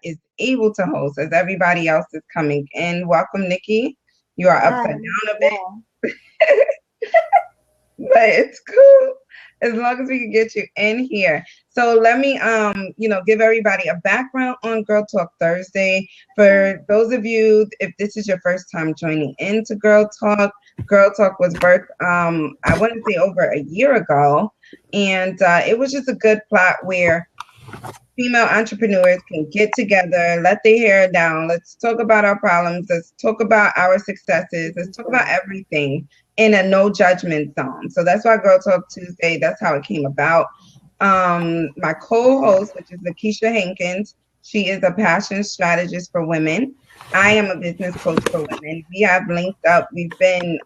is able to host as everybody else is coming in. Welcome, Nikki. You are upside down a bit, but it's cool as long as we can get you in here. So let me give everybody a background on Girl Talk Thursday. For those of you, if this is your first time joining into Girl Talk was birthed I want to say over a year ago, and it was just a good plot where female entrepreneurs can get together, let their hair down. Let's talk about our problems. Let's talk about our successes. Let's talk about everything in a no judgment zone. So that's why Girl Talk Tuesday, that's how it came about. My co-host, which is LaKeisha Hankins, she is a passion strategist for women. I am a business coach for women. We have linked up. We've been,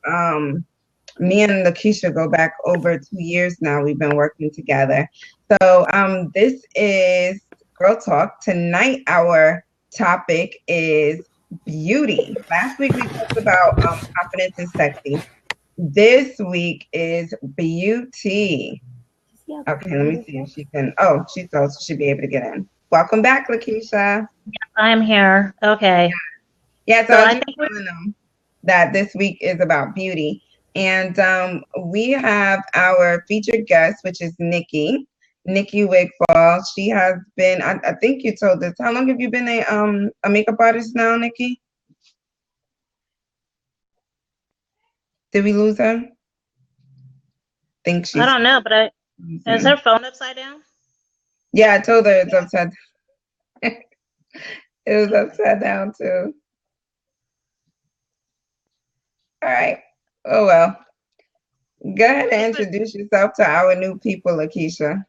me and LaKeisha go back over 2 years now. We've been working together. So this is Girl Talk. Tonight, our topic is beauty. Last week, we talked about confidence and sexy. This week is beauty. Okay, let me see if she can. Oh, she should be able to get in. Welcome back, LaKeisha. I'm here. Okay. Yeah, so I was just telling them that this week is about beauty. And we have our featured guest, which is Nikki Wigfall. She has been, I think you told us, how long have you been a makeup artist now, Nikki? Did we lose her? I don't know, but is her phone upside down? Yeah, I told her it's upside down. It was upside down too. All right. Oh well. Go ahead and introduce yourself to our new people, LaKeisha.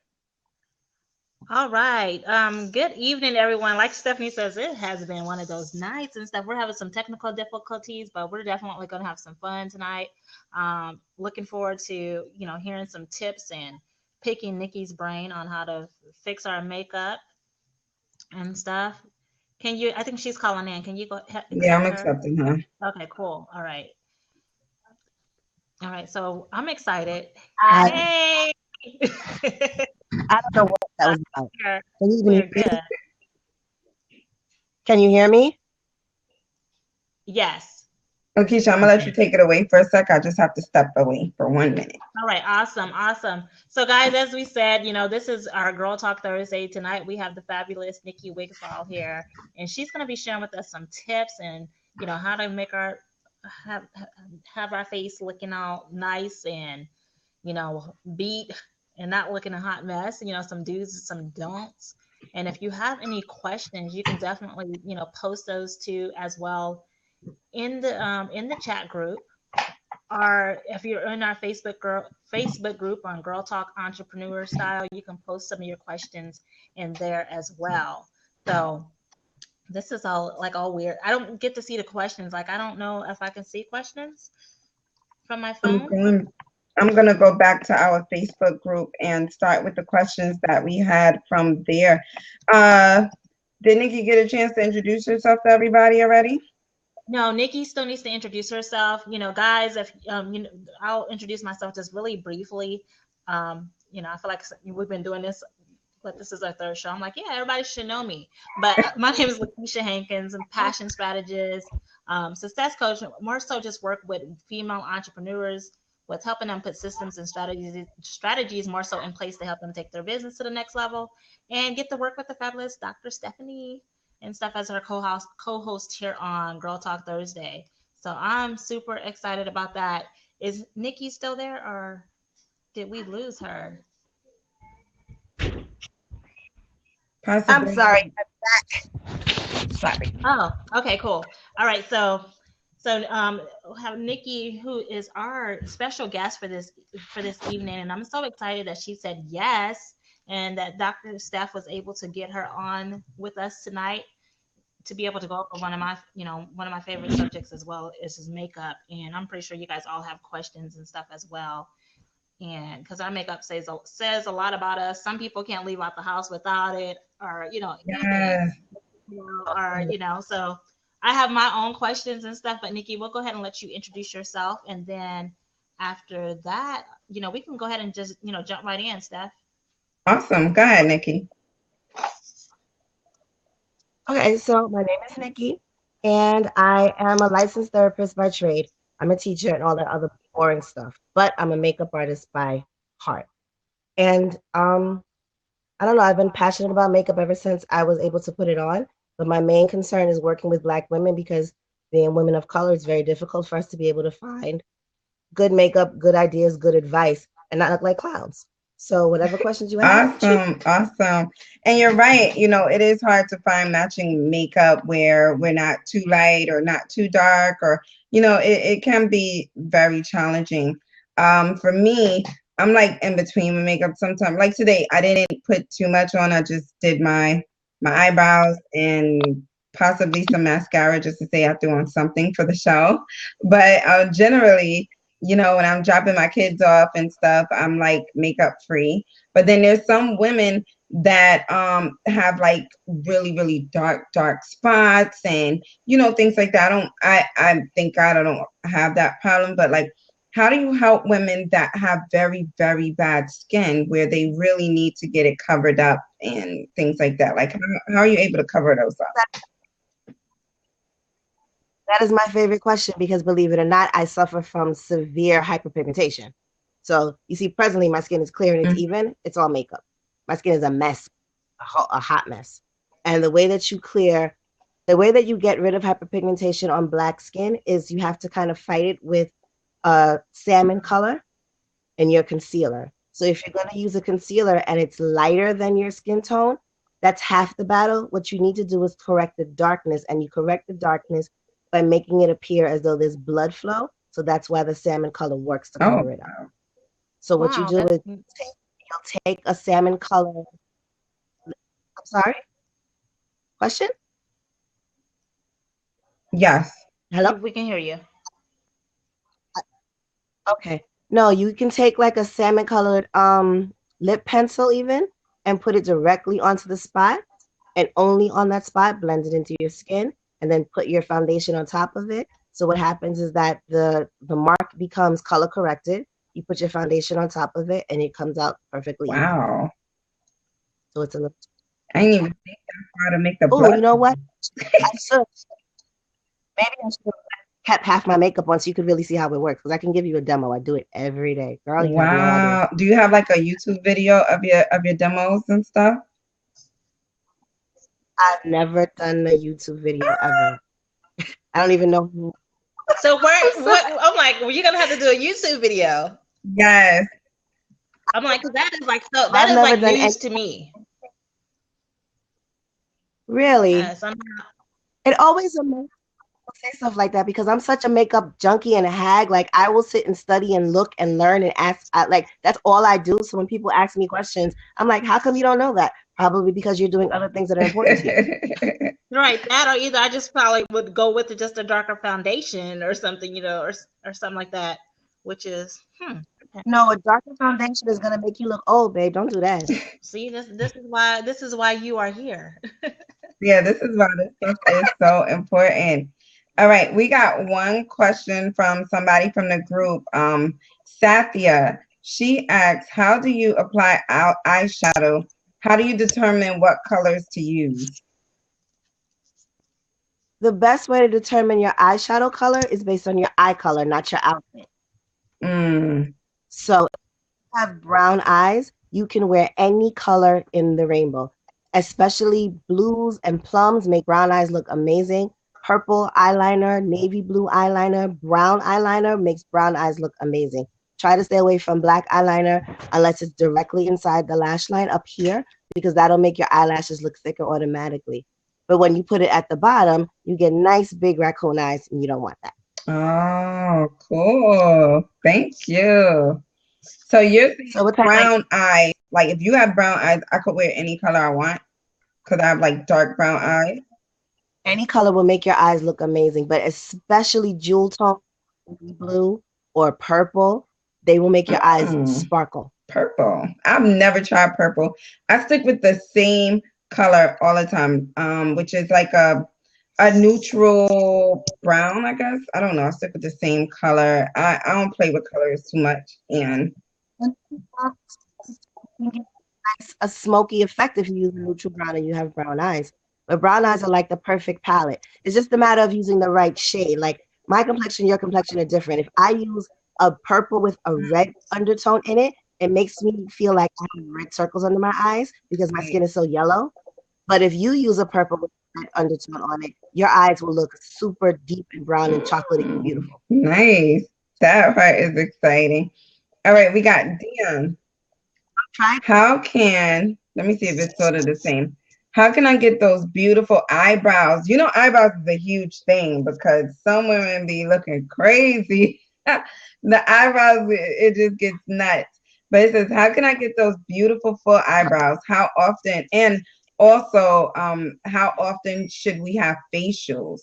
All right. Good evening, everyone. Like Stephannie says, it has been one of those nights and stuff. We're having some technical difficulties, but we're definitely going to have some fun tonight. Looking forward to, hearing some tips and picking Nikki's brain on how to fix our makeup and stuff. I think she's calling in. Can you go ahead? Yeah, I'm accepting her. Okay, cool. All right. All right. So I'm excited. Hey. I don't know what that was about. We're good. Can you hear me? Yes. LaKeisha, I'm gonna let you take it away for a sec. I just have to step away for 1 minute. All right, awesome. So guys, as we said, this is our Girl Talk Thursday. Tonight we have the fabulous Nikki Wigfall here, and she's gonna be sharing with us some tips and how to make our have our face looking all nice and beat and not looking a hot mess. Some do's and some don'ts. And if you have any questions, you can definitely post those too as well in the chat group, or if you're in our Facebook group on Girl Talk Entrepreneur Style, you can post some of your questions in there as well. So this is all weird. I don't get to see the questions. I don't know if I can see questions from my phone. I'm gonna go back to our Facebook group and start with the questions that we had from there. Did Nikki get a chance to introduce herself to everybody already? No, Nikki still needs to introduce herself. Guys, if I'll introduce myself just really briefly. I feel like we've been doing this, but this is our third show. I'm like, yeah, everybody should know me. But my name is LaKeisha Hankins. I'm passion strategist, success coach. More so, just work with female entrepreneurs with helping them put systems and strategies more so in place to help them take their business to the next level and get to work with the fabulous Dr. Stephannie and stuff as her co-host here on Girl Talk Thursday. So I'm super excited about that. Is Nikki still there, or did we lose her? Possibly. I'm sorry. I'm back. Sorry. Oh, okay, cool. All right, so we'll have Nikki, who is our special guest for this evening, and I'm so excited that she said yes, and that Dr. Steph was able to get her on with us tonight to be able to go over one of my favorite subjects as well is makeup. And I'm pretty sure you guys all have questions and stuff as well. And because our makeup says a lot about us. Some people can't leave out the house without it, or Yes. So I have my own questions and stuff. But Nikki, we'll go ahead and let you introduce yourself, and then after that, we can go ahead and just jump right in, Steph. Awesome. Go ahead, Nikki. Okay, so my name is Nikki, and I am a licensed therapist by trade. I'm a teacher and all that other boring stuff, but I'm a makeup artist by heart. And I don't know, I've been passionate about makeup ever since I was able to put it on. But my main concern is working with Black women because being women of color, it's very difficult for us to be able to find good makeup, good ideas, good advice, and not look like clowns. So whatever questions you have, shoot. Awesome, awesome. And you're right, it is hard to find matching makeup where we're not too light or not too dark, or it can be very challenging. For me, I'm like in between with makeup sometimes. Like today, I didn't put too much on. I just did my eyebrows and possibly some mascara just to say I threw on something for the show. But generally, when I'm dropping my kids off and stuff, I'm like makeup free. But then there's some women that have like really, really dark spots and things like that. I thank God I don't have that problem, but like how do you help women that have very, very bad skin where they really need to get it covered up and things like that? Like how are you able to cover those up? That is my favorite question because believe it or not, I suffer from severe hyperpigmentation. So you see, presently my skin is clear and it's even. It's all makeup. My skin is a mess, a hot mess. And the way that you get rid of hyperpigmentation on Black skin is you have to kind of fight it with a salmon color in your concealer. So if you're going to use a concealer and it's lighter than your skin tone, that's half the battle. What you need to do is correct the darkness, and you correct the darkness by making it appear as though there's blood flow. So that's why the salmon color works to Oh, cover it up. So what you Wow, do is you'll take a salmon color. I'm sorry? Question? yes. Hello? we can hear you. Okay. No, you can take like a salmon colored lip pencil even and put it directly onto the spot, and only on that spot blend it into your skin, and then put your foundation on top of it. So what happens is that the mark becomes color corrected. You put your foundation on top of it and it comes out perfectly even. Wow. So it's a little. I didn't even think that far to make the Oh, blood. you know what? I should. Maybe I should have kept half my makeup on so you could really see how it works. Because I can give you a demo. I do it every day. Girl, you have no idea. Wow. Do you have like a YouTube video of your demos and stuff? I've never done a YouTube video ever. I don't even know who. So I'm like, well, you're gonna have to do a YouTube video. Yes. I'm like, 'cause that is like so that I've is never like done news any. to me. Really? Yes, It always amazes me to say stuff like that because I'm such a makeup junkie and a hag. Like I will sit and study and look and learn and ask. Like that's all I do. So when people ask me questions, I'm like, "How come you don't know that?" Probably because you're doing other things that are important to you. right. That or either I just probably would go with just a darker foundation or something, or something like that, which is No, a darker foundation is gonna make you look old, babe. Don't do that. See, this is why you are here. Yeah, this is why this stuff is so important. All right, we got one question from somebody from the group. Sathia, she asks, how do you apply eyeshadow? How do you determine what colors to use? The best way to determine your eyeshadow color is based on your eye color, not your outfit. Mm. So if you have brown eyes, you can wear any color in the rainbow. Especially blues and plums make brown eyes look amazing. Purple eyeliner, navy blue eyeliner, brown eyeliner makes brown eyes look amazing. Try to stay away from black eyeliner unless it's directly inside the lash line up here, because that'll make your eyelashes look thicker automatically. But when you put it at the bottom, you get nice big raccoon eyes, and you don't want that. Oh, cool. Thank you. So you're saying So what type of brown eyes, like if you have brown eyes, I could wear any color I want because I have like dark brown eyes. any color will make your eyes look amazing, but especially jewel tone, blue or purple, they will make your eyes Mm, sparkle. purple. I've never tried purple. I stick with the same color all the time, which is like a neutral brown, I guess. I don't know. I stick with the same color. I don't play with colors too much. And A smoky effect if you use neutral brown and you have brown eyes. But brown eyes are like the perfect palette. It's just a matter of using the right shade. Like my complexion, your complexion are different. If I use a purple with a red undertone in it, it makes me feel like I have red circles under my eyes because my skin is so yellow. But if you use a purple with a red undertone on it, your eyes will look super deep and brown and chocolatey and beautiful. Nice. That part is exciting. All right, we got Dion. How can, let me see if it's sort of the same. How can I get those beautiful eyebrows? You know, eyebrows is a huge thing because some women be looking crazy. The eyebrows, it just gets nuts. But it says, how can I get those beautiful full eyebrows? How often? And also, how often should we have facials?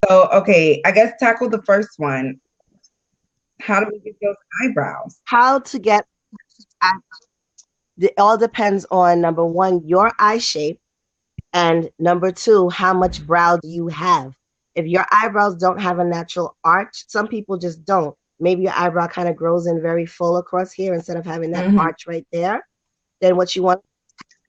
So, okay, I guess tackle the first one. How do we get those eyebrows? How to get eyebrows? It all depends on number one, your eye shape, and number two, how much brow do you have? If your eyebrows don't have a natural arch, some people just don't. Maybe your eyebrow kind of grows in very full across here instead of having that arch right there. Then what you want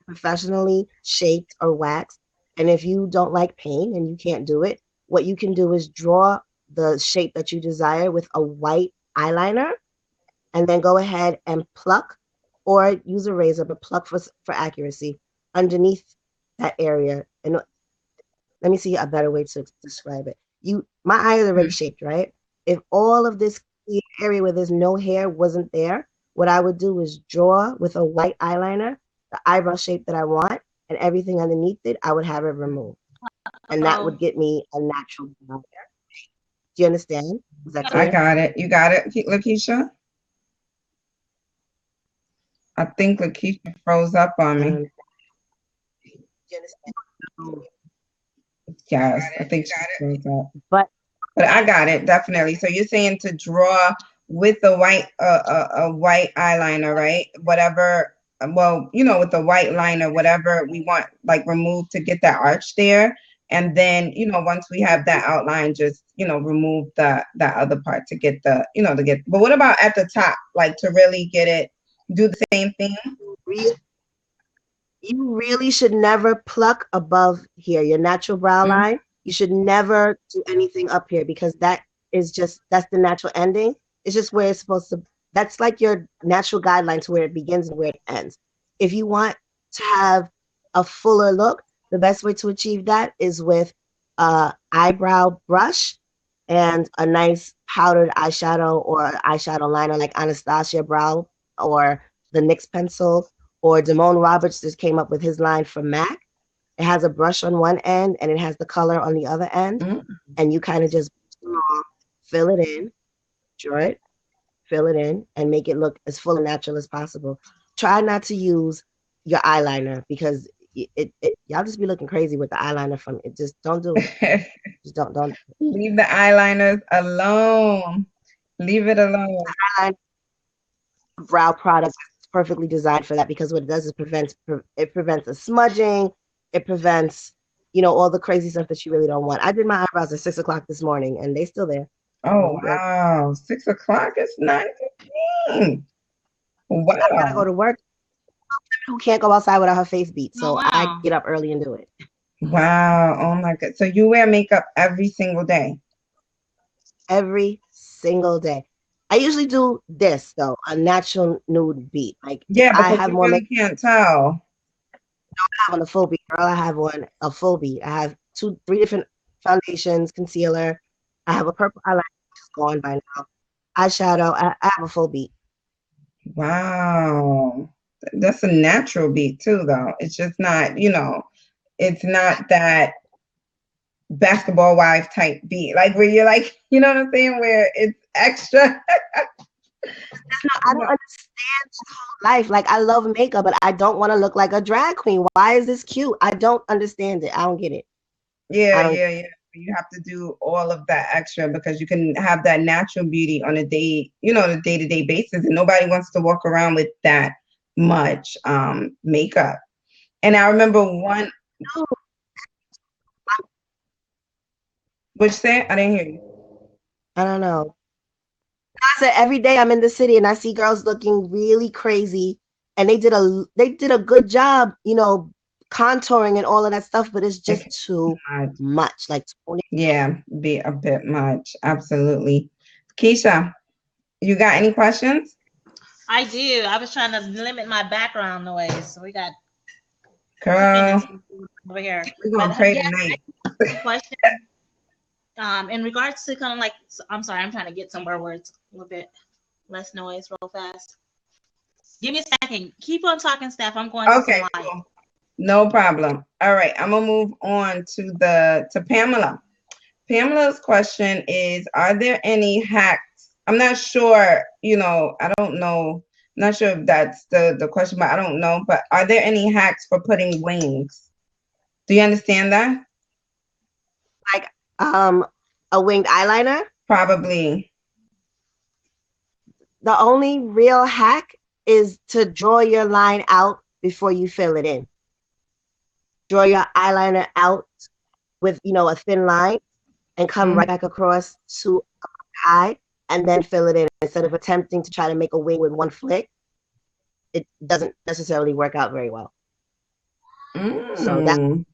professionally shaped or waxed. And if you don't like pain and you can't do it, what you can do is draw the shape that you desire with a white eyeliner and then go ahead and pluck or use a razor, but pluck for accuracy underneath that area. And let me see a better way to describe it. My eye is already shaped, right? If all of this area where there's no hair wasn't there, what I would do is draw with a white eyeliner the eyebrow shape that I want, and everything underneath it, I would have it removed. And that would get me a natural brow hair. Do you understand? Is that clear? I got it. You got it, LaKeisha? I think LaKeisha froze up on me. Do you understand? Yes, I think she froze up. But I got it, definitely. So you're saying to draw with the white a white eyeliner, right? Whatever, well, you know, with the white liner, whatever we want, like remove to get that arch there. And then, you know, once we have that outline, just, you know, remove that other part to get the, you know, but what about at the top, like to really get it, do the same thing? You really should never pluck above here, your natural brow line. You should never do anything up here because that's the natural ending. It's just where it's supposed to, that's like your natural guideline to where it begins and where it ends. If you want to have a fuller look, the best way to achieve that is with a eyebrow brush and a nice powdered eyeshadow or eyeshadow liner like Anastasia Brow or the NYX pencil, or Damone Roberts just came up with his line for MAC. It has a brush on one end and it has the color on the other end. And you kind of just fill it in, draw it, fill it in, and make it look as full and natural as possible. Try not to use your eyeliner because y'all just be looking crazy with the eyeliner from it. Just don't do it. Just don't. Leave the eyeliners alone. Leave it alone. Brow product is perfectly designed for that because what it does is it prevents the smudging. It prevents, you know, all the crazy stuff that you really don't want. I did my eyebrows at 6 o'clock this morning and they still there. Oh, wow. 6 o'clock? It's 9:15. Wow. I gotta go to work. Who can't go outside without her face beat. So I get up early and do it. Wow. Oh my God. So you wear makeup every single day? Every single day. I usually do this though, a natural nude beat. Like yeah, because I have you more really can't tell. I have on a full beat, girl. I have on a full beat. I have 3 different foundations, concealer. I have a purple eyeliner, which is gone by now. Eyeshadow. I have a full beat. Wow. That's a natural beat too, though. It's just not, you know, it's not that basketball wife type beat, like where you're like, you know what I'm saying, where it's extra. I don't understand this whole life. Like I love makeup, but I don't want to look like a drag queen. Why is this cute? I don't understand it. I don't get it. Yeah. You have to do all of that extra because you can have that natural beauty on a day, you know, the day-to-day basis, and nobody wants to walk around with that much makeup. And I remember one. Which say? I didn't hear you. I don't know. I said every day I'm in the city and I see girls looking really crazy, and they did a good job, you know, contouring and all of that stuff, but it's just too much. Like, yeah, be a bit much. Absolutely. Keisha, you got any questions? I do. I was trying to limit my background noise. So we got Girl, over here. we're gonna But pray yeah, tonight. question. In regards to kind of like, I'm sorry, I'm trying to get somewhere where it's a little bit less noise real fast. Give me a second. Keep on talking, Steph. I'm going to Okay, some light. cool. No problem. All right, I'm gonna move on to Pamela. Pamela's question is, are there any hacks? I'm not sure, I don't know. I'm not sure if that's the question, but I don't know. But are there any hacks for putting wings? Do you understand that? like a winged eyeliner. Probably. The only real hack is to draw your line out before you fill it in. Draw your eyeliner out with, a thin line and come right back across to eye and then fill it in. Instead of attempting to try to make a wing with one flick, it doesn't necessarily work out very well. So that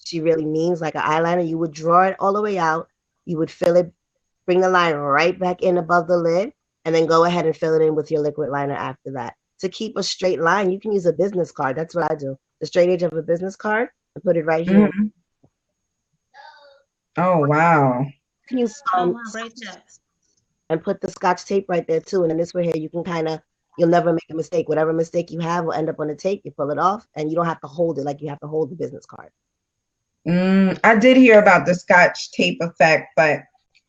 she really means, like an eyeliner, you would draw it all the way out, you would fill it, bring the line right back in above the lid, and then go ahead and fill it in with your liquid liner after that. To keep a straight line, you can use a business card. That's what I do. The straight edge of a business card and put it right here. Oh, wow. You can use Great tips. and put the Scotch tape right there too. And then this way here, you can you'll never make a mistake. Whatever mistake you have will end up on the tape. You pull it off and you don't have to hold it like you have to hold the business card. I did hear about the Scotch tape effect, but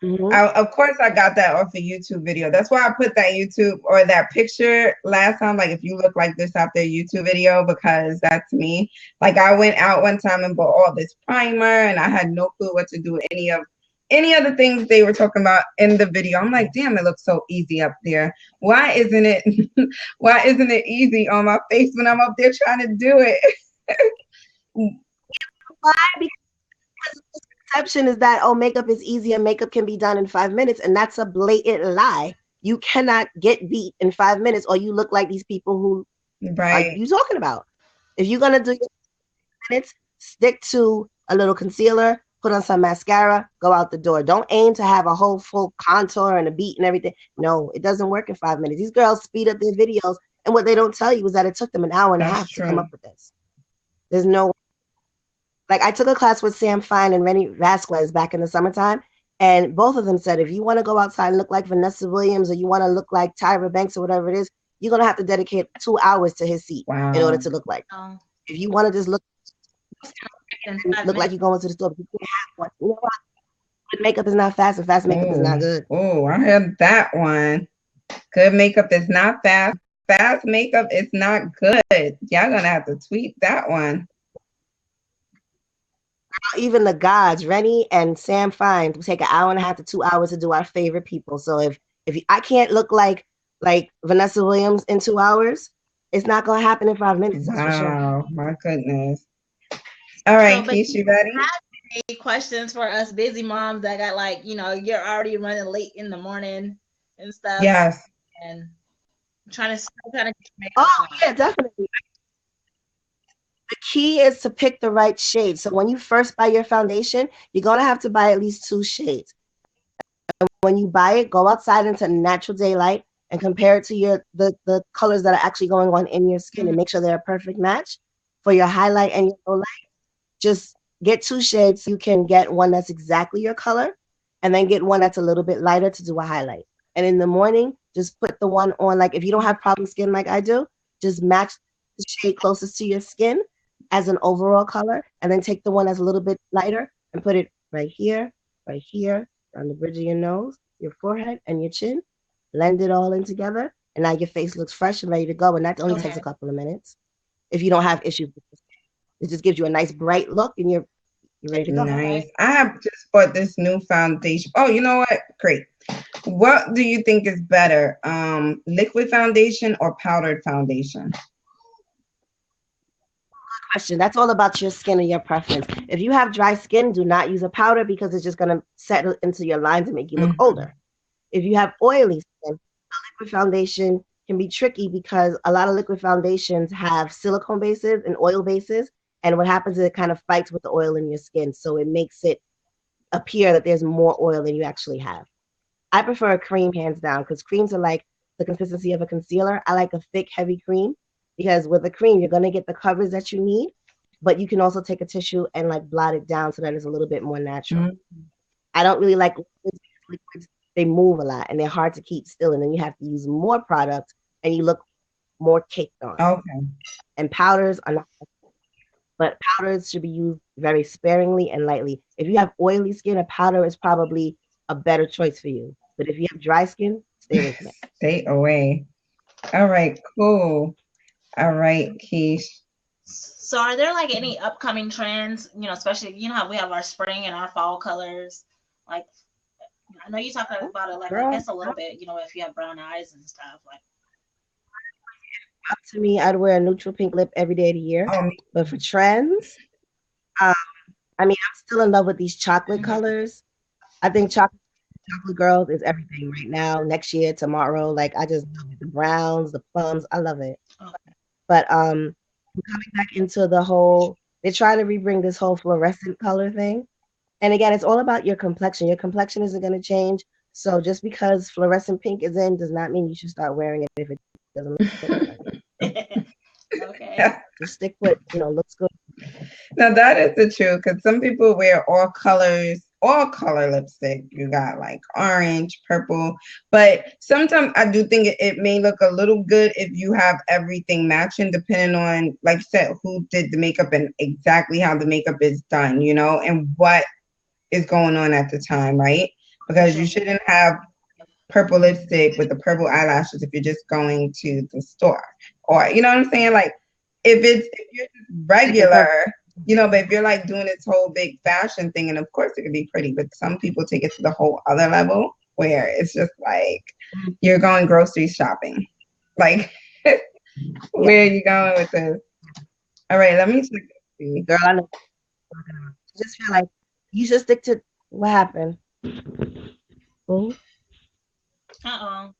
of course I got that off a YouTube video. That's why I put that YouTube or that picture last time. Like, if you look like this out there, YouTube video, because that's me. Like, I went out one time and bought all this primer and I had no clue what to do with any of the things they were talking about in the video. I'm like, damn, it looks so easy up there. Why isn't it easy on my face when I'm up there trying to do it? Why? Because the perception is that, makeup is easy and makeup can be done in 5 minutes, and that's a blatant lie. You cannot get beat in 5 minutes, or you look like these people who are you talking about. If you're gonna do 5 minutes, stick to a little concealer, put on some mascara, go out the door. Don't aim to have a whole full contour and a beat and everything. No, it doesn't work in 5 minutes. These girls speed up their videos, and what they don't tell you is that it took them an hour and a half to come up with this. There's no. Like, I took a class with Sam Fine and Rennie Vasquez back in the summertime, and both of them said, if you want to go outside and look like Vanessa Williams, or you want to look like Tyra Banks or whatever it is, you're going to have to dedicate 2 hours to his seat in order to look like. If you want to just look like you're going to the store, but you can't have one. You know what? Good makeup is not fast, and fast makeup is not good. Oh, I heard that one. Good makeup is not fast. Fast makeup is not good. Y'all going to have to tweet that one. Even the gods, Rennie and Sam Fine, take an hour and a half to 2 hours to do our favorite people. So if I can't look like Vanessa Williams in 2 hours, it's not going to happen in 5 minutes. That's for sure. My goodness. All right, Keisha, you ready? Any questions for us busy moms that got you're already running late in the morning and stuff? Yes. And trying to make yeah, definitely. The key is to pick the right shade. So when you first buy your foundation, you're going to have to buy at least 2 shades. And when you buy it, go outside into natural daylight and compare it to the colors that are actually going on in your skin and make sure they're a perfect match for your highlight and your low light. Just get 2 shades so you can get one that's exactly your color, and then get one that's a little bit lighter to do a highlight. And in the morning, just put the one on, like if you don't have problem skin like I do, just match the shade closest to your skin as an overall color, and then take the one that's a little bit lighter and put it right here, on the bridge of your nose, your forehead, and your chin. Blend it all in together, and now your face looks fresh and ready to go. And that only takes a couple of minutes if you don't have issues with the skin. It just gives you a nice bright look, and you're ready to go. Nice. I have just bought this new foundation. Oh, you know what? Great. What do you think is better, liquid foundation or powdered foundation? Question. That's all about your skin and your preference. If you have dry skin, do not use a powder because it's just going to settle into your lines and make you look older. If you have oily skin, a liquid foundation can be tricky because a lot of liquid foundations have silicone bases and oil bases, And what happens is it kind of fights with the oil in your skin. So it makes it appear that there's more oil than you actually have. I prefer a cream hands down because creams are like the consistency of a concealer. I like a thick, heavy cream because with a cream, you're going to get the coverage that you need, but you can also take a tissue and like blot it down so that it's a little bit more natural. Mm-hmm. I don't really like liquids because liquids, they move a lot and they're hard to keep still. And then you have to use more product and you look more caked on. Okay. And powders are not, but powders should be used very sparingly and lightly. If you have oily skin, a powder is probably a better choice for you. But if you have dry skin, stay away from it. Stay away. All right, cool. All right, Keish. So are there like any upcoming trends, especially, how we have our spring and our fall colors? Like, I know you talked about it, like, I guess a little bit, if you have brown eyes and stuff. Like, up to me, I'd wear a neutral pink lip every day of the year. But for trends, I'm still in love with these chocolate colors. I think chocolate girls is everything right now, next year, tomorrow. Like, I just love it. The browns, the plums, I love it. Okay. But I'm coming back into the whole, they're trying to rebring this whole fluorescent color thing. And again, it's all about your complexion. Your complexion isn't going to change. So just because fluorescent pink is in does not mean you should start wearing it if it doesn't look good. Okay. Just stick with, looks good. Now that is the truth, because some people wear all color lipstick. You got like orange, purple, but sometimes I do think it may look a little good if you have everything matching, depending on, like you said, who did the makeup and exactly how the makeup is done, and what is going on at the time, right? Because you shouldn't have purple lipstick with the purple eyelashes if you're just going to the store, or you know what I'm saying, like if you're just regular, but if you're like doing this whole big fashion thing, and of course it could be pretty, but some people take it to the whole other level where it's just like you're going grocery shopping. Like, where are you going with this? All right, let me check. Girl, I know. I just feel like you should stick to what happened. Ooh. Uh-oh.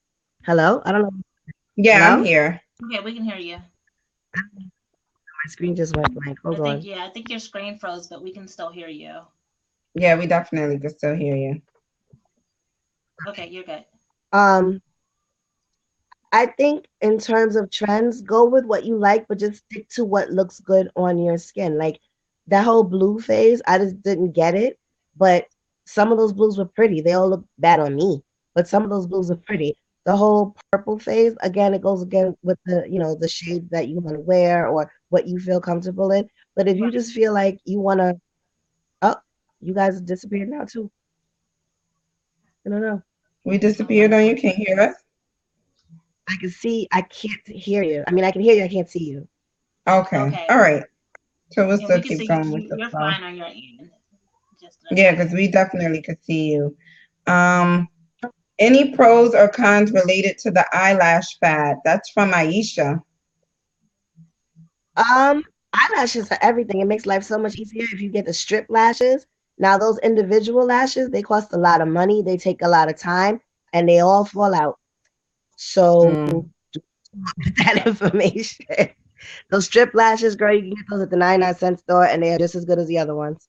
Hello? I don't know. Yeah, Hello? I'm here. Okay, we can hear you. My screen just went blank. Hold on. I think your screen froze, but we can still hear you. Yeah, we definitely can still hear you. Okay, you're good. I think in terms of trends, go with what you like, but just stick to what looks good on your skin. Like that whole blue phase, I just didn't get it. But some of those blues were pretty. They all look bad on me, but some of those blues are pretty. The whole purple phase, again, it goes again with the, the shade that you want to wear or what you feel comfortable in. But if you just feel like you want to, oh, you guys have disappeared now too. I don't know. We disappeared on you. Can't hear us? I can see, I can't hear you. I mean, I can hear you, I can't see you. Okay. All right. So we'll still we keep going with the You're flow. fine on your end. Yeah, because we definitely could see you. Any pros or cons related to the eyelash fad? That's from Aisha. Eyelashes are everything. It makes life so much easier if you get the strip lashes. Now, those individual lashes, they cost a lot of money. They take a lot of time, and they all fall out. So, that information. Those strip lashes, girl, you can get those at the 99-cent store, and they are just as good as the other ones.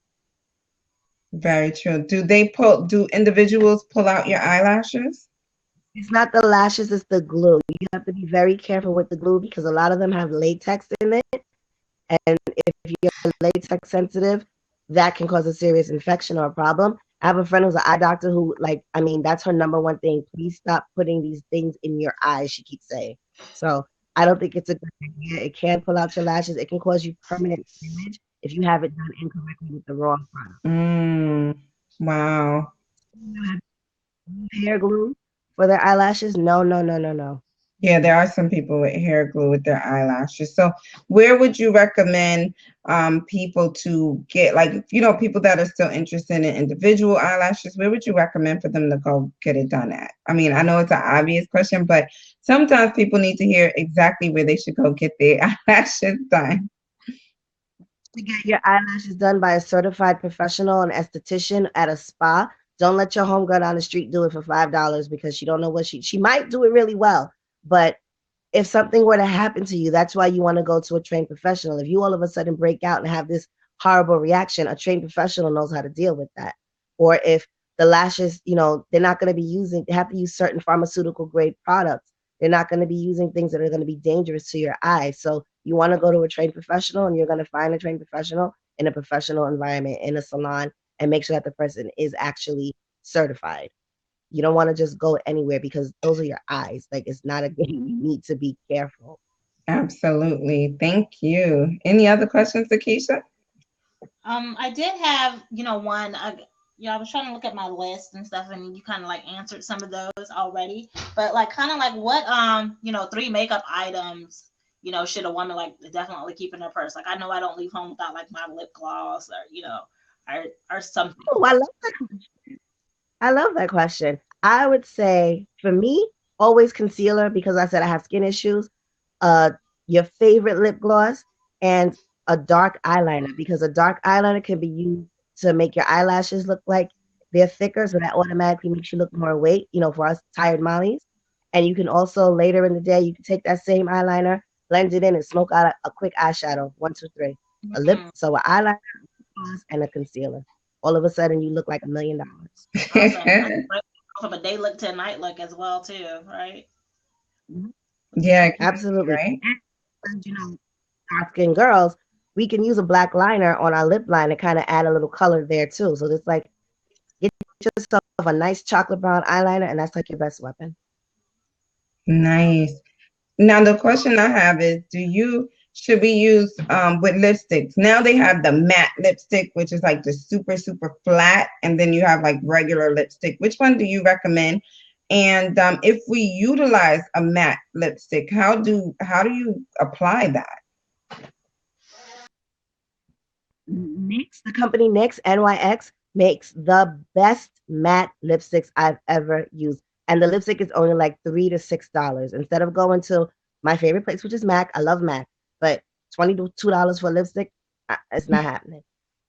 Very true. Do individuals pull out your eyelashes? It's not the lashes, it's the glue. You have to be very careful with the glue because a lot of them have latex in it. And if you're latex sensitive, that can cause a serious infection or a problem. I have a friend who's an eye doctor who, that's her number one thing. Please stop putting these things in your eyes, she keeps saying. So I don't think it's a good idea. It can pull out your lashes. It can cause you permanent damage if you have it done incorrectly with the wrong product. Wow. Hair glue for their eyelashes? No. Yeah, there are some people with hair glue with their eyelashes. So where would you recommend people to get, like, people that are still interested in individual eyelashes, where would you recommend for them to go get it done at? I mean, I know it's an obvious question, but sometimes people need to hear exactly where they should go get their eyelashes done. To get your eyelashes done by a certified professional, an esthetician at a spa. Don't let your homegirl down the street do it for $5 because she don't know what she might do it really well, but if something were to happen to you, that's why you want to go to a trained professional. If you all of a sudden break out and have this horrible reaction, a trained professional knows how to deal with that. Or if the lashes, they're not going to be using, they have to use certain pharmaceutical grade products. They're not going to be using things that are going to be dangerous to your eyes. So you want to go to a trained professional, and you're going to find a trained professional in a professional environment, in a salon, and make sure that the person is actually certified. You don't want to just go anywhere because those are your eyes. Like, it's not a game. You need to be careful. Absolutely. Thank you. Any other questions, LaKeisha? I did have, one. I was trying to look at my list and stuff, and you kind of like answered some of those already. But like, kind of like, what, 3 makeup items, should a woman like definitely keep in her purse? Like, I know I don't leave home without like my lip gloss or something. Oh, I love that question. I would say for me, always concealer, because I said I have skin issues. Your favorite lip gloss, and a dark eyeliner, because a dark eyeliner can be used to make your eyelashes look like they're thicker, so that automatically makes you look more awake, for us tired mollies. And you can also later in the day, you can take that same eyeliner, blend it in, and smoke out a quick eyeshadow. 1, 2, 3. A lip, so an eyeliner, and a concealer. All of a sudden, you look like $1 million. Awesome. From a day look to a night look as well too, right? Yeah, Absolutely. right. Dark skin girls, we can use a black liner on our lip line to kind of add a little color there too. So it's like, get yourself a nice chocolate brown eyeliner, and that's like your best weapon. Nice. Now the question I have is, should we use with lipsticks? Now they have the matte lipstick, which is like the super, super flat, and then you have like regular lipstick. Which one do you recommend? And if we utilize a matte lipstick, how do you apply that? The company NYX, NYX, makes the best matte lipsticks I've ever used. And the lipstick is only like $3 to $6. Instead of going to my favorite place, which is MAC, I love MAC, but $22 for a lipstick, it's not happening.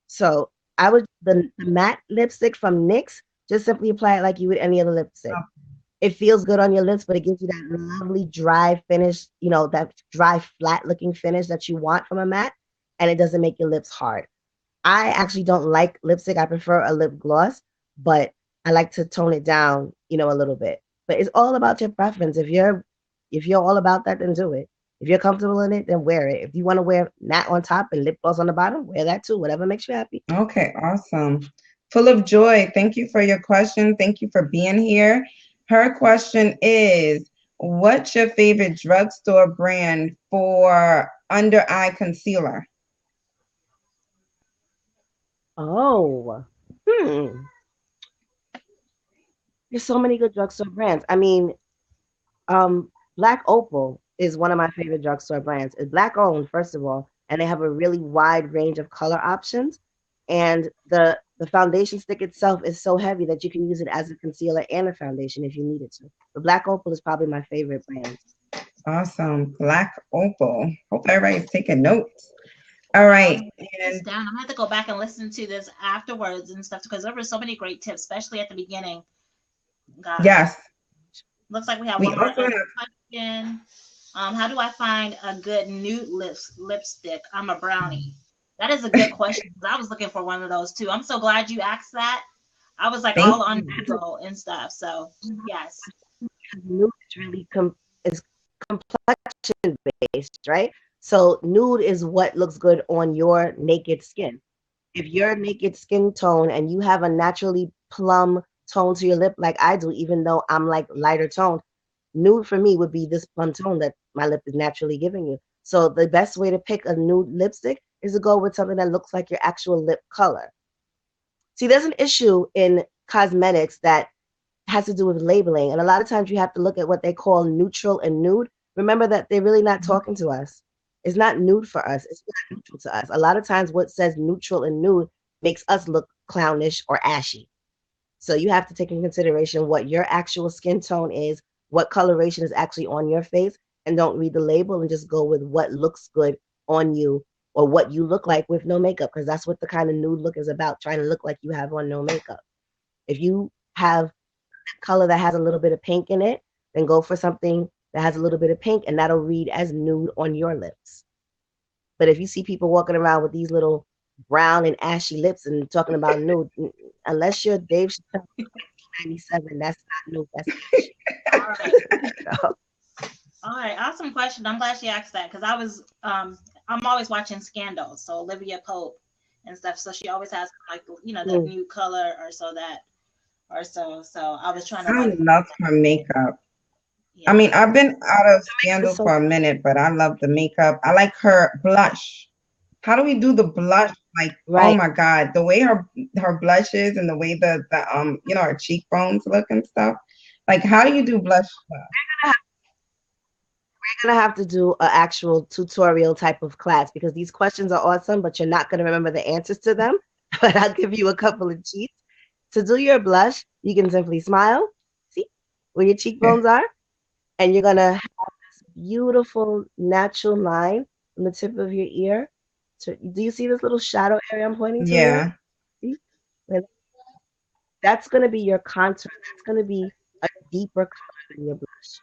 So the matte lipstick from NYX, just simply apply it like you would any other lipstick. It feels good on your lips, but it gives you that lovely dry finish, that dry, flat looking finish that you want from a matte, and it doesn't make your lips hard. I actually don't like lipstick. I prefer a lip gloss, but I like to tone it down, a little bit. But it's all about your preference. If you're all about that, then do it. If you're comfortable in it, then wear it. If you want to wear matte on top and lip gloss on the bottom, wear that too. Whatever makes you happy. Okay, awesome. Full of joy. Thank you for your question. Thank you for being here. Her question is, what's your favorite drugstore brand for under eye concealer? Oh, there's so many good drugstore brands. I mean, Black Opal is one of my favorite drugstore brands. It's Black owned, first of all, and they have a really wide range of color options. And the foundation stick itself is so heavy that you can use it as a concealer and a foundation if you needed to. But Black Opal is probably my favorite brand. Awesome. Black Opal. Hope everybody's taking notes. All right. I'm gonna have to go back and listen to this afterwards and stuff, because there were so many great tips, especially at the beginning. God. Yes. Looks like we have one more question. How do I find a good nude lipstick? I'm a brownie. That is a good question. I was looking for one of those too. I'm so glad you asked that. I was like all on Google and stuff. So yes. Nude is really is complexion based, right? So nude is what looks good on your naked skin. If your naked skin tone and you have a naturally plum tone to your lip like I do, even though I'm like lighter toned, nude for me would be this plum tone that my lip is naturally giving you. So the best way to pick a nude lipstick is to go with something that looks like your actual lip color. See, there's an issue in cosmetics that has to do with labeling. And a lot of times you have to look at what they call neutral and nude. Remember that they're really not talking to us. It's not nude for us. It's not neutral to us. A lot of times what says neutral and nude makes us look clownish or ashy. So you have to take into consideration what your actual skin tone is, what coloration is actually on your face, and don't read the label and just go with what looks good on you or what you look like with no makeup, because that's what the kind of nude look is about, trying to look like you have on no makeup. If you have a color that has a little bit of pink in it, then go for something that has a little bit of pink, and that'll read as nude on your lips. But if you see people walking around with these little brown and ashy lips and talking about nude, unless you're Dave Chappelle 97, that's not nude. That's ashy. All right. So, All right, awesome question. I'm glad she asked that because I'm always watching Scandals, so Olivia Pope and stuff. So she always has like the new color or so that or so. So I was trying to I like. love her makeup. Yeah. I mean, I've been out of Scandal for a minute, but I love the makeup. I like her blush. How do we do the blush? Like, oh my God, the way her blush is and the way the her cheekbones look and stuff. Like, how do you do blush? We're gonna have to do an actual tutorial type of class because these questions are awesome, but you're not gonna remember the answers to them. But I'll give you a couple of cheats. To do your blush, you can simply smile, see where your cheekbones are, and you're gonna have this beautiful natural line from the tip of your ear. So, do you see this little shadow area I'm pointing to? Yeah. Here? See? That's gonna be your contour. That's gonna be a deeper color than your blush.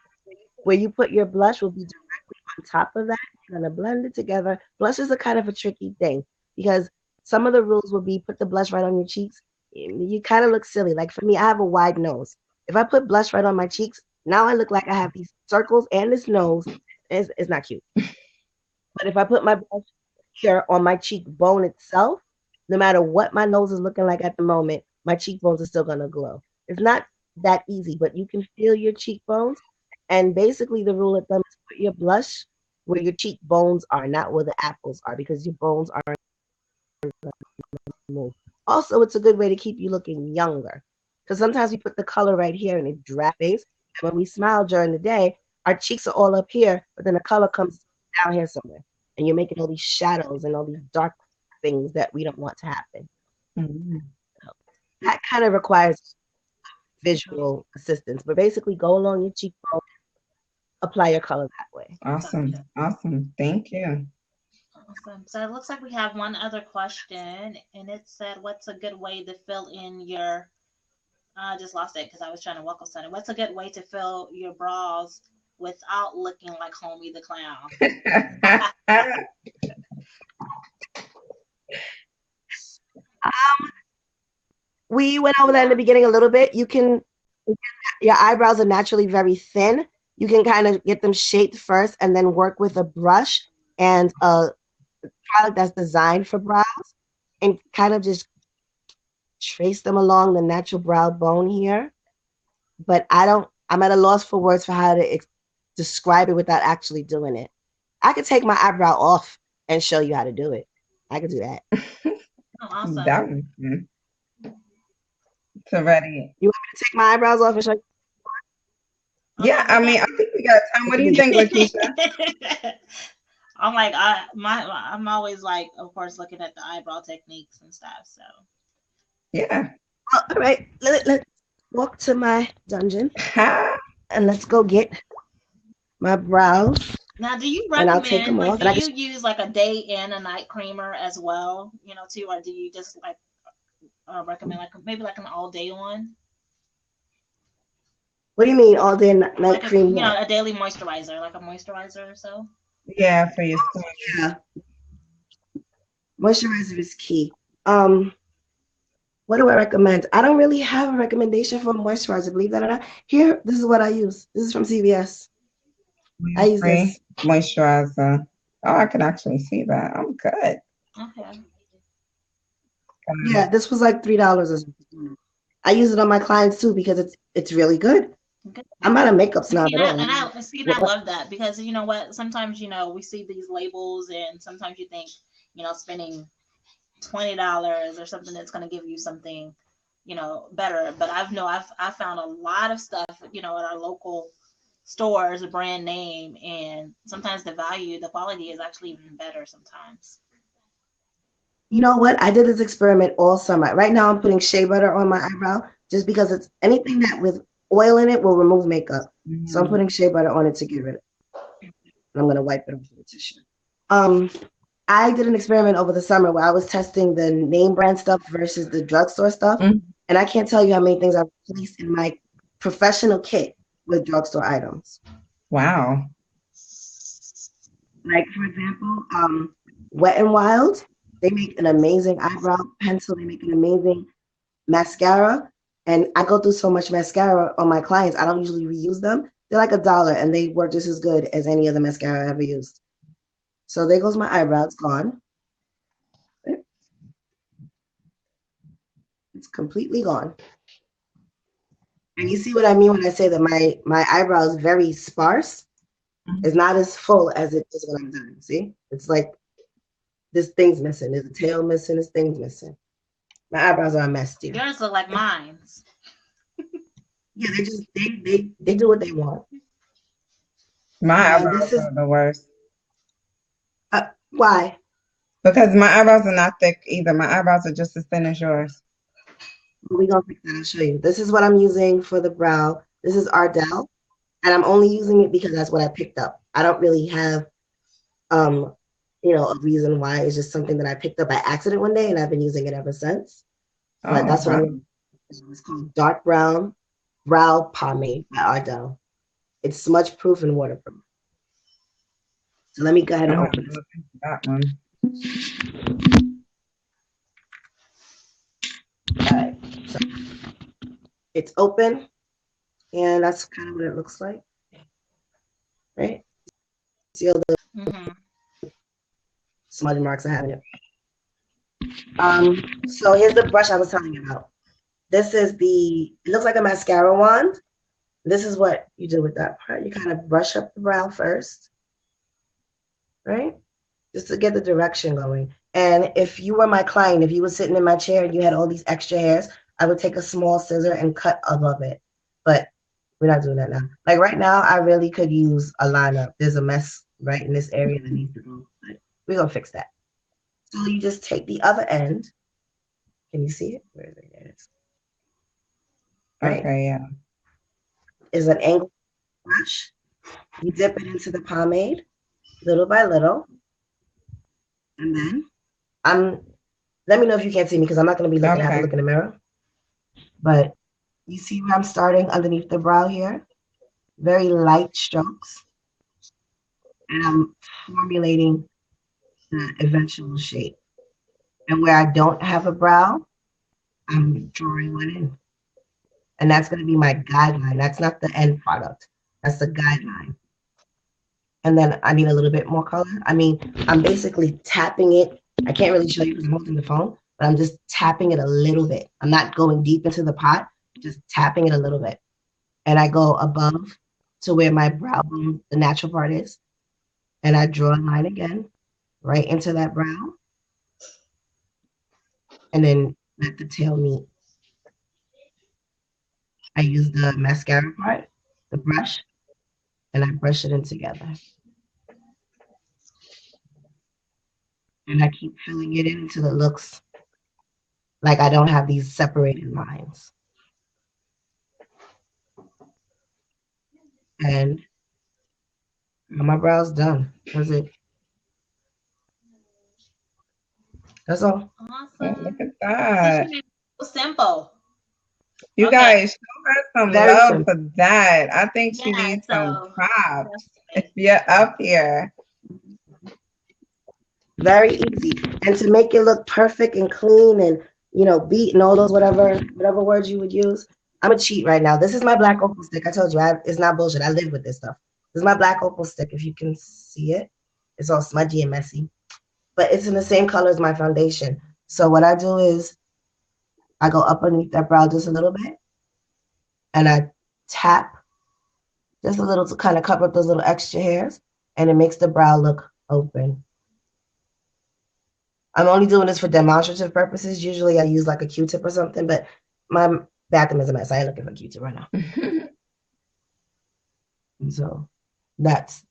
Where you put your blush will be directly on top of that. You're going to blend it together. Blushes are kind of a tricky thing because some of the rules will be put the blush right on your cheeks. You kind of look silly. Like for me, I have a wide nose. If I put blush right on my cheeks, now I look like I have these circles and this nose. It's not cute. But if I put my blush here on my cheekbone itself, no matter what my nose is looking like at the moment, my cheekbones are still going to glow. It's not that easy, but you can feel your cheekbones. And basically the rule of thumb is put your blush where your cheekbones are, not where the apples are, because your bones aren't going to move. Also, it's a good way to keep you looking younger. Because sometimes we put the color right here and it drags face. And when we smile during the day, our cheeks are all up here, but then the color comes down here somewhere. And you're making all these shadows and all these dark things that we don't want to happen. Mm-hmm. So that kind of requires visual assistance. But basically, go along your cheekbone, apply your color that way. Awesome. Awesome. Thank you. Awesome. So it looks like we have one other question, and it said, what's a good way to fill in your, I just lost it because I was trying to welcome something. What's a good way to fill your brows without looking like Homie the Clown? We went over that in the beginning a little bit. Your eyebrows are naturally very thin. You can kind of get them shaped first and then work with a brush and a product that's designed for brows and kind of just trace them along the natural brow bone here. But I'm at a loss for words for how to describe it without actually doing it. I could take my eyebrow off and show you how to do it. I could do that. Oh, awesome. That was good. So ready. You want me to take my eyebrows off and show you? Yeah, I mean, I think we got time. What do you think, LaKeisha? I'm like, I'm always like, of course, looking at the eyebrow techniques and stuff. So yeah. Well, all right, let's walk to my dungeon and let's go get my brows. Now, do you recommend? And I'll take them off. Do you use like a day and a night creamer as well? Too, or do you just like recommend like maybe like an all day one? What do you mean all day night like cream? A daily moisturizer, like a moisturizer or so. Yeah, for your skin. Yeah. Moisturizer is key. What do I recommend? I don't really have a recommendation for moisturizer, believe that or not. Here, this is what I use. This is from CVS. I use this moisturizer. Oh, I can actually see that. I'm good. Okay. Yeah, this was like $3 or something. I use it on my clients too because it's really good. Okay. I'm not a makeup snob at all. And I love that because you know what? Sometimes we see these labels and sometimes you think spending $20 or something that's going to give you something better. But I've found a lot of stuff at our local stores, a brand name, and sometimes the quality is actually even better sometimes. You know what? I did this experiment all summer. Right now, I'm putting shea butter on my eyebrow just because it's anything that with oil in it will remove makeup. Mm-hmm. So I'm putting shea butter on it to get rid of it. I'm going to wipe it off with a tissue. I did an experiment over the summer where I was testing the name brand stuff versus the drugstore stuff. Mm-hmm. And I can't tell you how many things I've replaced in my professional kit with drugstore items. Wow. Like for example, Wet and Wild, they make an amazing eyebrow pencil. They make an amazing mascara. And I go through so much mascara on my clients. I don't usually reuse them. They're like $1 and they work just as good as any other mascara I ever used. So there goes my eyebrow. It's gone. It's completely gone. And you see what I mean when I say that my eyebrow is very sparse. It's not as full as it is when I'm done. See? It's like this thing's missing. There's a tail missing. This thing's missing. My eyebrows are a mess, dear. Yours look like mine. Yeah, they do what they want. My eyebrows are the worst. Why? Because my eyebrows are not thick either. My eyebrows are just as thin as yours. We're gonna fix that. I'll show you. This is what I'm using for the brow. This is Ardell, and I'm only using it because that's what I picked up. I don't really have a reason why. It's just something that I picked up by accident one day and I've been using it ever since. But that's what I'm using. It's called Dark Brown Brow Pomade by Ardell. It's smudge proof and waterproof. So let me go ahead and open this. That one. All right. So it's open and that's kind of what it looks like. Right? See all the smudge marks I have in it. So here's the brush I was telling you about. This is it looks like a mascara wand. This is what you do with that part. You kind of brush up the brow first, right? Just to get the direction going. And if you were my client, if you were sitting in my chair and you had all these extra hairs, I would take a small scissor and cut above it. But we're not doing that now. Like right now, I really could use a liner. There's a mess right in this area that needs to go. But we're going to fix that. So you just take the other end. Can you see it? Where is it? There it is. Right? Okay, yeah. Is an angled brush. You dip it into the pomade little by little. And then let me know if you can't see me because I'm not going to be looking. I have to look in the mirror. But you see where I'm starting underneath the brow here? Very light strokes. And I'm formulating the eventual shape. And where I don't have a brow, I'm drawing one in. And that's going to be my guideline. That's not the end product. That's the guideline. And then I need a little bit more color. I mean, I'm basically tapping it. I can't really show you because I'm holding the phone, but I'm just tapping it a little bit. I'm not going deep into the pot, just tapping it a little bit. And I go above to where my brow bone, the natural part is. And I draw a line again, right into that brow. And then let the tail meet. I use the mascara part, the brush, and I brush it in together. And I keep filling it in until it looks like I don't have these separated lines. And my brow's done. That's it. That's all. Awesome. Look at that. So simple. You guys, show her some Very love simple. for that. I think she needs some props if you're up here. Very easy. And to make it look perfect and clean and, beat and all those whatever words you would use, I'm a cheat right now. This is my black opal stick. I told you, it's not bullshit. I live with this stuff. This is my black opal stick. If you can see it, it's all smudgy and messy. But it's in the same color as my foundation. So what I do is I go up underneath that brow just a little bit. And I tap just a little to kind of cover up those little extra hairs. And it makes the brow look open. I'm only doing this for demonstrative purposes. Usually I use like a Q-tip or something, but my bathroom is a mess. I ain't looking for a Q-tip right now. And so that's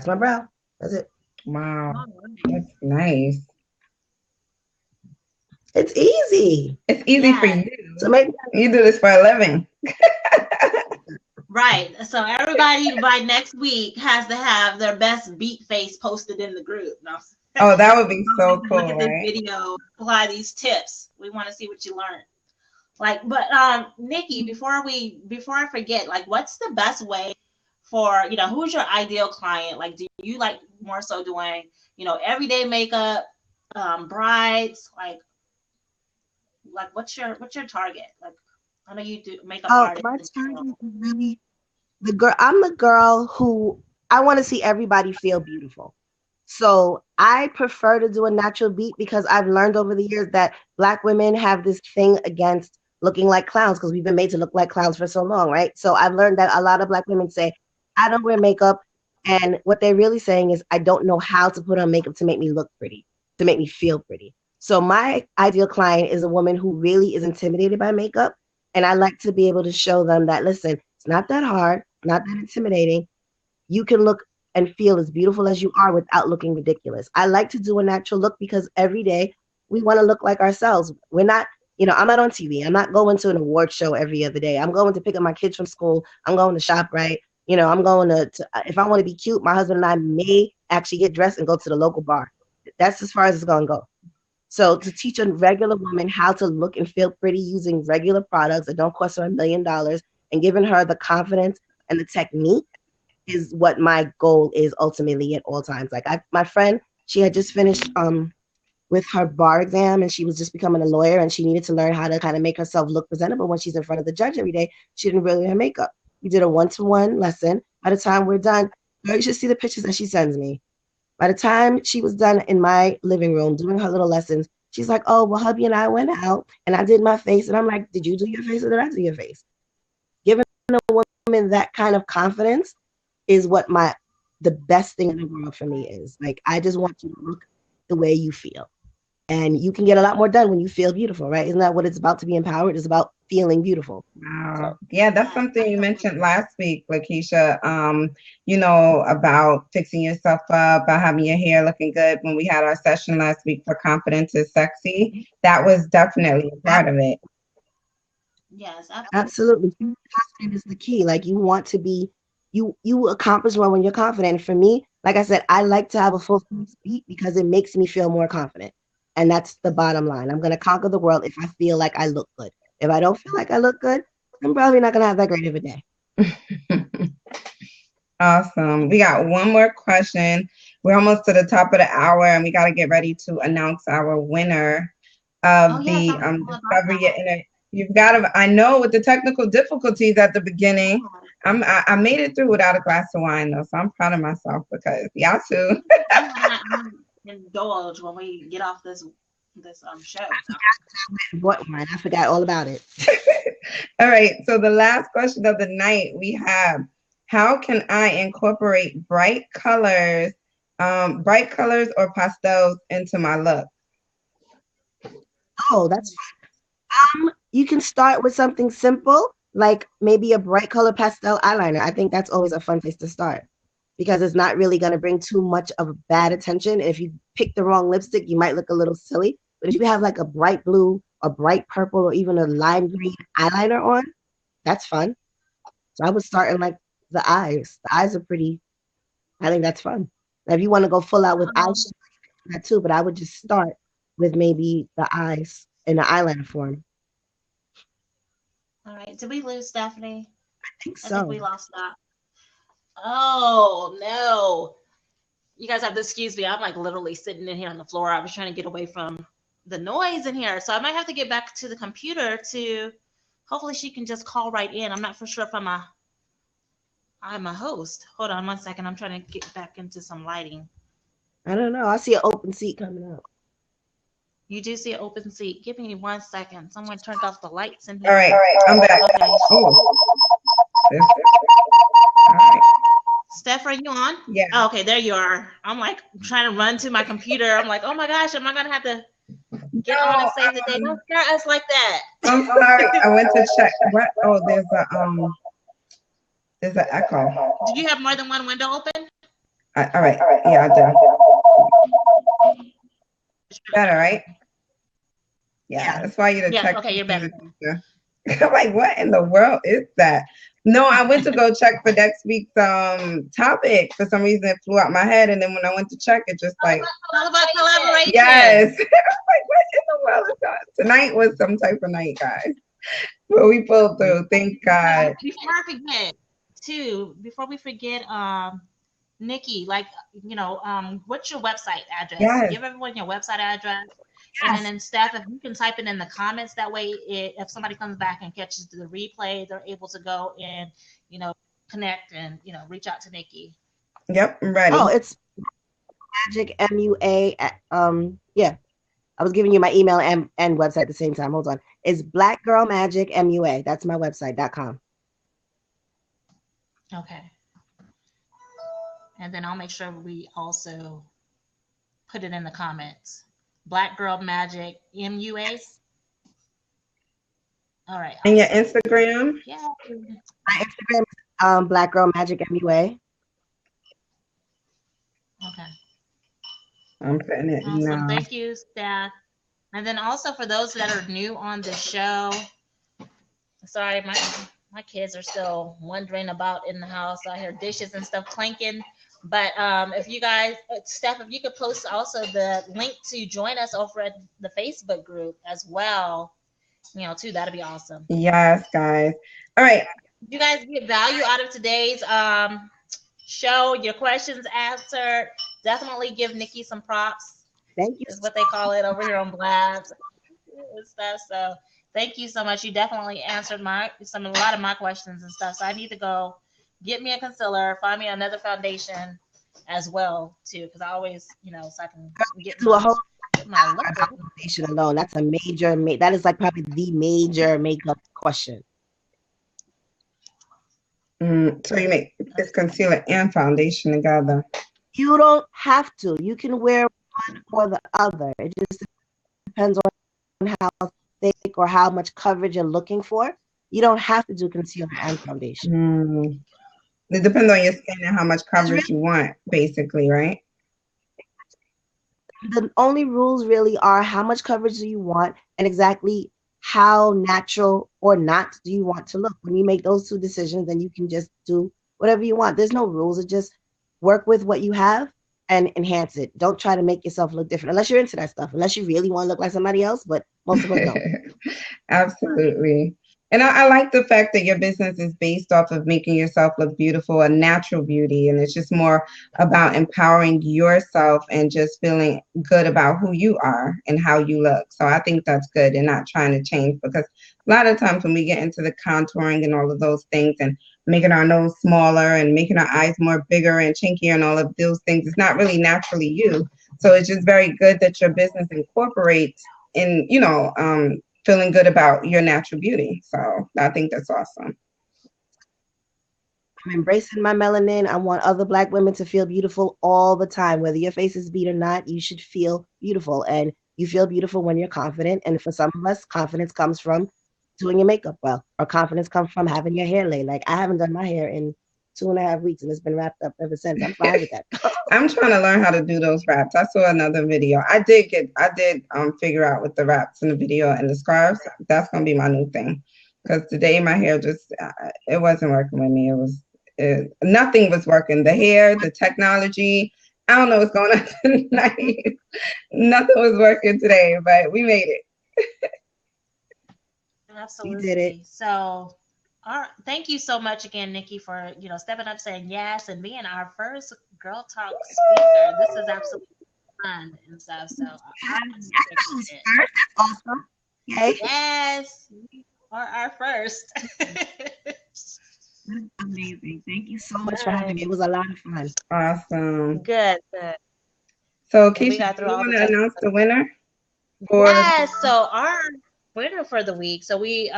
my brow. That's it. Wow. That's nice. It's easy. It's easy for you. So maybe you do this for a living. Right. So everybody by next week has to have their best beat face posted in the group. No. Oh, that would be so cool. Look at this video, apply these tips. We want to see what you learned. But Nikki, before I forget, what's the best way for, who's your ideal client? Like, do you like more so doing, everyday makeup, brides, like what's your target? Like, I know you do makeup artists. My target is really the girl. I'm the girl who I want to see everybody feel beautiful. So I prefer to do a natural beat because I've learned over the years that Black women have this thing against looking like clowns because we've been made to look like clowns for so long, right? So I've learned that a lot of Black women say, I don't wear makeup. And what they're really saying is, I don't know how to put on makeup to make me look pretty, to make me feel pretty. So my ideal client is a woman who really is intimidated by makeup. And I like to be able to show them that, listen, it's not that hard, not that intimidating. You can look and feel as beautiful as you are without looking ridiculous. I like to do a natural look because every day we want to look like ourselves. We're not, I'm not on TV. I'm not going to an award show every other day. I'm going to pick up my kids from school. I'm going to shop, right? I'm going to if I want to be cute, my husband and I may actually get dressed and go to the local bar. That's as far as it's going to go. So to teach a regular woman how to look and feel pretty using regular products that don't cost her $1 million and giving her the confidence and the technique is what my goal is ultimately at all times. Like my friend, she had just finished with her bar exam and she was just becoming a lawyer and she needed to learn how to kind of make herself look presentable when she's in front of the judge every day. She didn't really wear makeup. We did a 1-to-1 lesson. By the time we're done, you should see the pictures that she sends me. By the time she was done in my living room doing her little lessons, she's like, oh, well, hubby and I went out and I did my face. And I'm like, did you do your face or did I do your face? Giving a woman that kind of confidence is what the best thing in the world for me is. Like, I just want you to look the way you feel. And you can get a lot more done when you feel beautiful, right? Isn't that what it's about to be empowered? It's about feeling beautiful. Wow. Yeah, that's something you mentioned last week, LaKeisha, about fixing yourself up, about having your hair looking good. When we had our session last week for Confidence is Sexy, that was definitely a part of it. Yes, absolutely. Confident is the key. Like, you want to be, you accomplish more when you're confident. For me, like I said, I like to have a full beat because it makes me feel more confident. And that's the bottom line. I'm going to conquer the world if I feel like I look good. If I don't feel like I look good, I'm probably not going to have that great of a day. Awesome. We got one more question. We're almost to the top of the hour and we got to get ready to announce our winner of the Discovery. You've got to, I know with the technical difficulties at the beginning, I made it through without a glass of wine though. So I'm proud of myself because y'all too. Indulge when we get off this show. I forgot all about it. All right. So the last question of the night we have: how can I incorporate bright colors or pastels into my look? Oh, that's fun. You can start with something simple, like maybe a bright color pastel eyeliner. I think that's always a fun place to start because it's not really going to bring too much of bad attention. If you pick the wrong lipstick, you might look a little silly. But if you have like a bright blue, a bright purple, or even a lime green eyeliner on, that's fun. So I would start in like the eyes. The eyes are pretty. I think that's fun. Now, if you want to go full out with eyeshadow, that too. But I would just start with maybe the eyes in the eyeliner form. All right. Did we lose Stephannie? I think so. I think we lost that. Oh no! You guys have to excuse me. I'm like literally sitting in here on the floor. I was trying to get away from the noise in here, so I might have to get back to the computer to. Hopefully, she can just call right in. I'm not for sure if I'm a host. Hold on 1 second. I'm trying to get back into some lighting. I don't know. I see an open seat coming up. You do see an open seat. Give me 1 second. Someone turned off the lights in here. All right. I'm back. Okay. Oh. All right. Steph, are you on? Yeah. Oh, okay, there you are. I'm like trying to run to my computer. I'm like, oh my gosh, am I gonna have to get on and save the day? Don't scare us like that. I'm sorry. I went to check. What? Oh, there's an echo. Did you have more than one window open? All right. Yeah, I do. Better, right? Yeah, that's why you to check. Okay, you're better. I'm like, what in the world is that? No, I went to go check for next week's topic. For some reason, it flew out my head, and then when I went to check, it just like all about collaboration. Yes, I was like, what in the world is that? Tonight was some type of night, guys. But we pulled through. Thank God. Before I forget, too, before we forget, Nikki, like, what's your website address? Yes. Give everyone your website address. And then, Steph, if you can type it in the comments, that way, if somebody comes back and catches the replay, they're able to go and, connect and, reach out to Nikki. Yep, I'm ready. Oh, it's Magic MUA. Yeah, I was giving you my email and website at the same time. Hold on. It's Black Girl Magic MUA. That's my website.com. Okay. And then I'll make sure we also put it in the comments. Black Girl Magic MUA. All right. And your Instagram? Yeah. My Instagram is Black Girl Magic MUA. Okay. I'm putting it Awesome. now. Thank you, Steph. And then also for those that are new on the show, sorry, my kids are still wandering about in the house. I hear dishes and stuff clanking. But if you guys, Steph, if you could post also the link to join us over at the Facebook group as well, too, that'd be awesome. Yes, guys. All right. You guys get value out of today's show, your questions answered. Definitely give Nikki some props. Thank you. Is what they call it over here on Blabs and stuff. So thank you so much. You definitely answered a lot of my questions and stuff. So I need to go get me a concealer, find me another foundation as well too, because I always, so I can get to a whole my look. Foundation alone. That's a major. That is like probably the major makeup question. So you make this concealer and foundation together. You don't have to. You can wear one or the other. It just depends on how thick or how much coverage you're looking for. You don't have to do concealer and foundation. It depends on your skin and how much coverage you want, basically, right? The only rules really are how much coverage do you want and exactly how natural or not do you want to look. When you make those two decisions, then you can just do whatever you want. There's no rules. It just work with what you have and enhance it. Don't try to make yourself look different unless you're into that stuff, unless you really want to look like somebody else, but most of us don't. Absolutely. And I like the fact that your business is based off of making yourself look beautiful, a natural beauty. And it's just more about empowering yourself and just feeling good about who you are and how you look. So I think that's good and not trying to change, because a lot of times when we get into the contouring and all of those things and making our nose smaller and making our eyes more bigger and chinkier and all of those things, it's not really naturally you. So it's just very good that your business incorporates in, feeling good about your natural beauty. So I think that's awesome. I'm embracing my melanin. I want other Black women to feel beautiful all the time. Whether your face is beat or not, you should feel beautiful. And you feel beautiful when you're confident. And for some of us, confidence comes from doing your makeup well, or confidence comes from having your hair laid. Like I haven't done my hair in 2.5 weeks and it's been wrapped up ever since. I'm fine with that. I'm trying to learn how to do those wraps. I saw another video. I did figure out with the wraps in the video and the scarves. That's going to be my new thing. Because today my hair just, it wasn't working with me. Nothing was working. The hair, the technology, I don't know what's going on tonight. Nothing was working today, but we made it. Absolutely. You did it. So, all right. Thank you so much again, Nikki, for stepping up, saying yes, and being our first Girl Talk speaker. This is absolutely fun and stuff. So I'm first. That's awesome. Okay. Yes, you are our first. Amazing. Thank you so much for having me. It was a lot of fun. Awesome. Good. So, Keisha, do you want to announce the winner? Yes. So our winner for the week. So we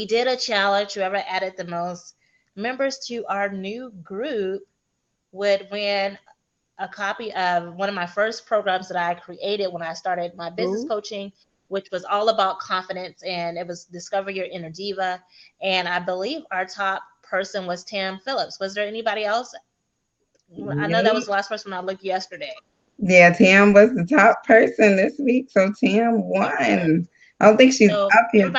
did a challenge. Whoever added the most members to our new group would win a copy of one of my first programs that I created when I started my business coaching, which was all about confidence, and it was Discover Your Inner Diva. And I believe our top person was Tam Phillips. Was there anybody else? I know that was the last person I looked yesterday. Yeah, Tam was the top person this week, so Tam won. I don't think she's up here.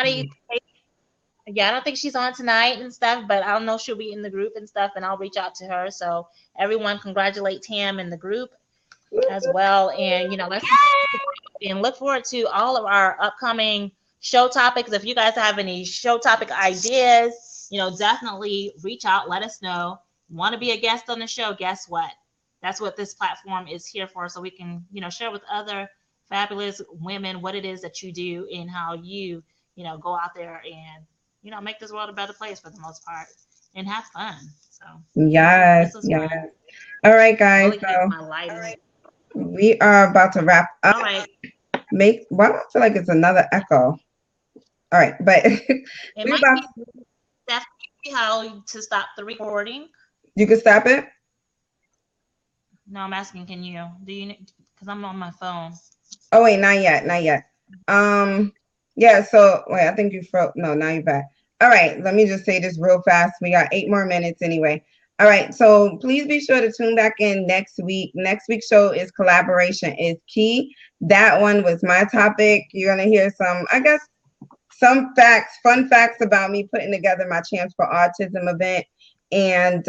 Yeah, I don't think she's on tonight and stuff, but I don't know if she'll be in the group and stuff, and I'll reach out to her. So everyone congratulate Tam in the group as well. And, let's look forward to all of our upcoming show topics. If you guys have any show topic ideas, definitely reach out, let us know. Want to be a guest on the show? Guess what? That's what this platform is here for, so we can, share with other fabulous women what it is that you do and how you, go out there and, make this world a better place for the most part and have fun. So Yes, this was yes. fun. All right, guys. Really connect So my lighting. we are about to wrap up. All right. Why do I feel like it's another echo? All right, but It we might about be that's how to stop the recording. you can stop it. No, I'm asking, can you? Do you? Because I'm on my phone. Oh wait, not yet, not yet. Yeah. So wait, I think you froze. No, now you're back. All right, let me just say this real fast. We got 8 more minutes anyway. All right, so please be sure to tune back in next week. Next week's show is collaboration is key. That one was my topic. You're gonna hear some, I guess, some facts, fun facts about me putting together my Chance for Autism event. And,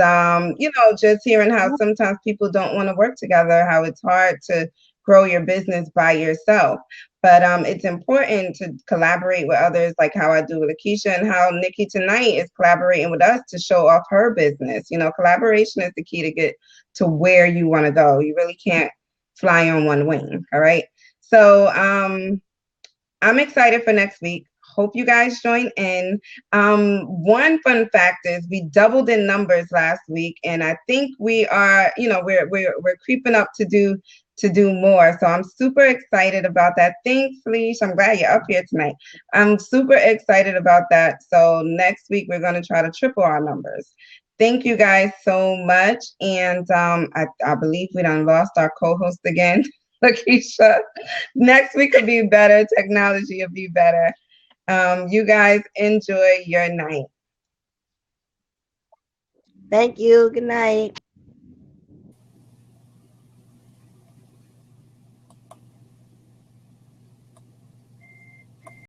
just hearing how sometimes people don't want to work together, how it's hard to grow your business by yourself. But it's important to collaborate with others, like how I do with LaKeisha and how Nikki tonight is collaborating with us to show off her business. Collaboration is the key to get to where you want to go. You really can't fly on one wing. All right. So, I'm excited for next week. Hope you guys join in. One fun fact is we doubled in numbers last week, and I think we are, we're creeping up to do more. So I'm super excited about that. Thanks, Leash. I'm glad you're up here tonight. I'm super excited about that. So next week we're going to try to triple our numbers. Thank you guys so much. And I believe we done lost our co-host again. LaKeisha. Next week will be better. Technology will be better. You guys enjoy your night. Thank you. Good night.